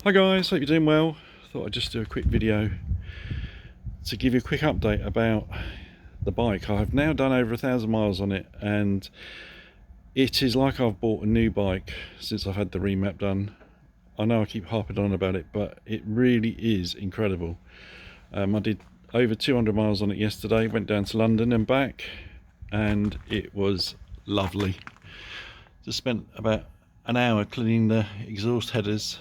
Hi guys, hope you're doing well. Thought I'd just do a quick video to give you a quick update about the bike. I've now done over 1,000 miles on it, and it is like I've bought a new bike since I've had the remap done. I know I keep harping on about it, but it really is incredible. I did over 200 miles on it yesterday, went down to London and back, and it was lovely. Just spent about an hour cleaning the exhaust headers,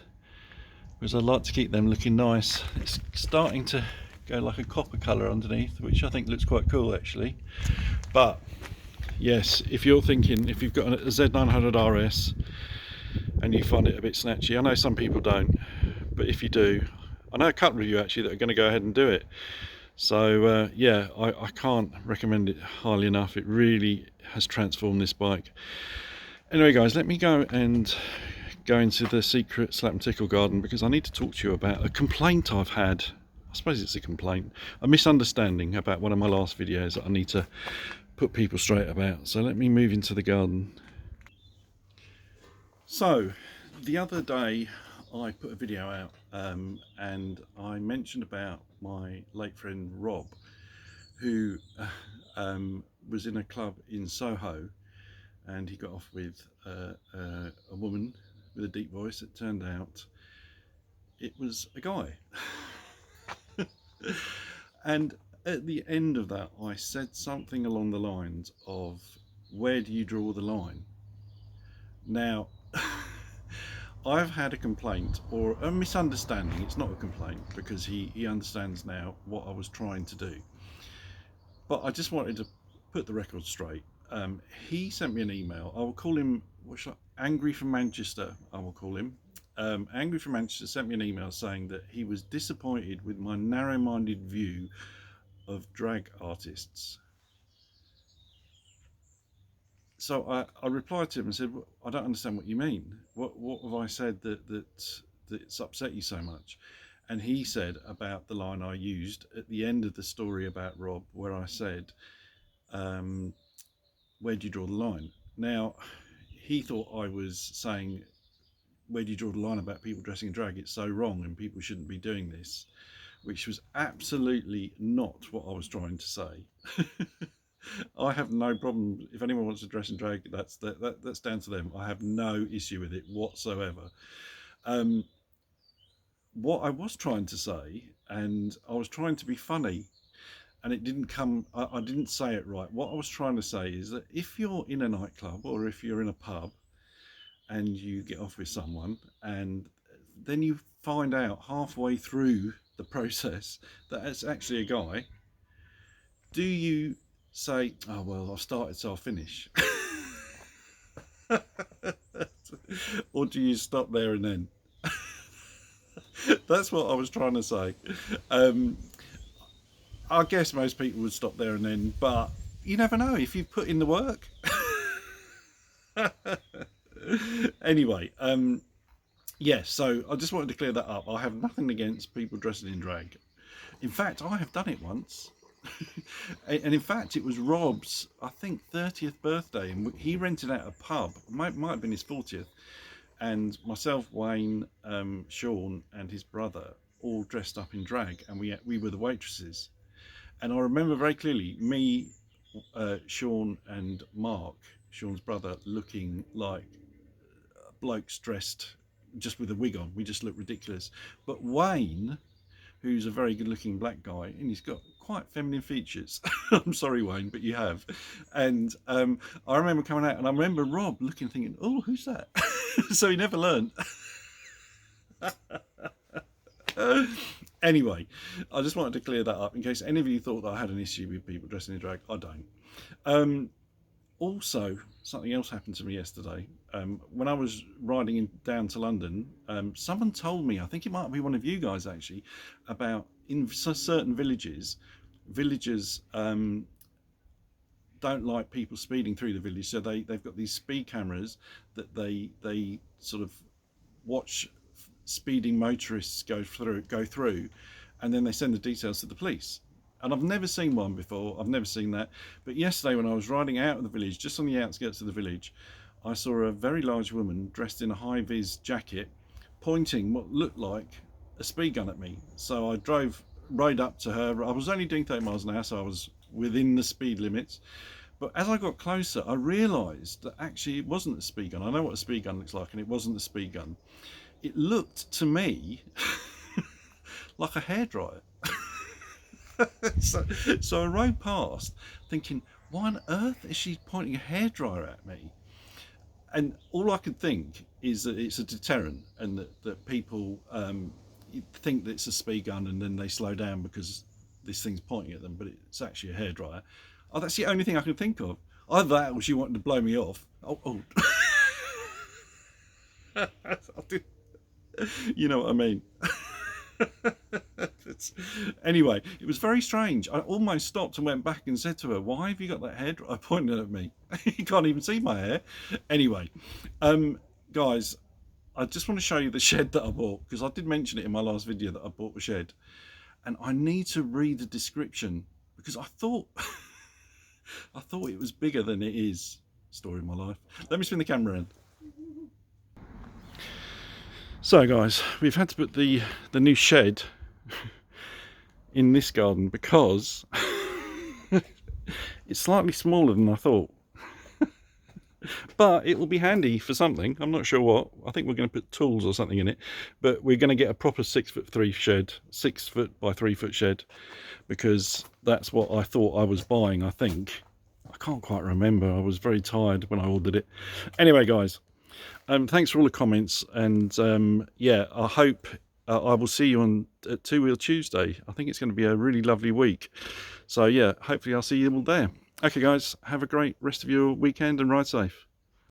because I like to keep them looking nice. It's starting to go like a copper colour underneath, which I think looks quite cool actually. But yes, if you're thinking, if you've got a Z900RS and you find it a bit snatchy, I know some people don't, but if you do, I know a couple of you actually that are going to go ahead and do it. So yeah, I can't recommend it highly enough. It really has transformed this bike. Anyway guys, let me go into the secret slap and tickle garden, because I need to talk to you about a complaint I've had. I suppose it's a complaint, a misunderstanding about one of my last videos that I need to put people straight about. So let me move into the garden. So the other day I put a video out and I mentioned about my late friend Rob, who was in a club in Soho, and he got off with a woman with a deep voice. It turned out it was a guy. And at the end of that, I said something along the lines of, where do you draw the line? Now, I've had a complaint, or a misunderstanding. It's not a complaint, because he understands now what I was trying to do. But I just wanted to put the record straight. He sent me an email. I will call him, Angry from Manchester, I will call him. Angry from Manchester sent me an email saying that he was disappointed with my narrow-minded view of drag artists. So I replied to him and said, well, I don't understand what you mean. What have I said that's upset you so much? And he said about the line I used at the end of the story about Rob, where I said, where do you draw the line? Now, he thought I was saying, where do you draw the line about people dressing in drag? It's so wrong and people shouldn't be doing this, which was absolutely not what I was trying to say. I have no problem if anyone wants to dress in drag. That's down to them. I have no issue with it whatsoever. What I was trying to say, and I was trying to be funny, and it didn't come. I didn't say it right. What I was trying to say is that if you're in a nightclub or if you're in a pub and you get off with someone, and then you find out halfway through the process that it's actually a guy, do you say, oh well, I've started so I'll finish? Or do you stop there and then? That's what I was trying to say. I guess most people would stop there and then, but you never know if you put in the work. Anyway, yes, so I just wanted to clear that up. I have nothing against people dressing in drag. In fact, I have done it once. And in fact, it was Rob's, I think, 30th birthday, and he rented out a pub. Might have been his 40th, and myself, Wayne, Sean, and his brother all dressed up in drag, and we were the waitresses. And I remember very clearly me, Sean, and Mark, Sean's brother, looking like blokes dressed just with a wig on. We just looked ridiculous. But Wayne, who's a very good looking black guy, and he's got quite feminine features. I'm sorry, Wayne, but you have. And I remember coming out, and I remember Rob looking, thinking, oh, who's that? So he never learned. Anyway, I just wanted to clear that up in case any of you thought that I had an issue with people dressing in drag. I don't. Also, something else happened to me yesterday. When I was riding down to London, someone told me, I think it might be one of you guys actually, about in certain villages, villagers don't like people speeding through the village, so they've got these speed cameras that they sort of watch speeding motorists go through, and then they send the details to the police. And I've never seen one before. I've never seen that. But yesterday, when I was riding out of the village, just on the outskirts of the village, I saw a very large woman dressed in a high-vis jacket pointing what looked like a speed gun at me. So I drove right up to her. I was only doing 30 miles an hour, so I was within the speed limits. But as I got closer, I realised that actually it wasn't a speed gun. I know what a speed gun looks like, and it wasn't a speed gun. It looked to me like a hairdryer. So I rode past thinking, why on earth is she pointing a hairdryer at me? And all I could think is that it's a deterrent, and that people think that it's a speed gun, and then they slow down because this thing's pointing at them, but it's actually a hairdryer. Oh, that's the only thing I can think of. Either that or she wanted to blow me off. Oh. You know what I mean. Anyway, it was very strange. I almost stopped and went back and said to her, why have you got that hairdryer pointing at me? You can't even see my hair. Anyway, guys, I just want to show you the shed that I bought, because I did mention it in my last video that I bought a shed, and I need to read the description because I thought it was bigger than it is. Story of my life. Let me spin the camera in. So guys, we've had to put the new shed in this garden because it's slightly smaller than I thought. But it will be handy for something. I'm not sure what. I think we're going to put tools or something in it, but we're going to get a proper 6'3" shed, 6 foot by 3 foot shed, because that's what I thought I was buying. I think I can't quite remember. I was very tired when I ordered it. Anyway, guys, thanks for all the comments, and yeah, I hope I will see you on Two Wheel Tuesday. I think it's going to be a really lovely week. So yeah, hopefully I'll see you all there. Okay guys, have a great rest of your weekend and ride safe.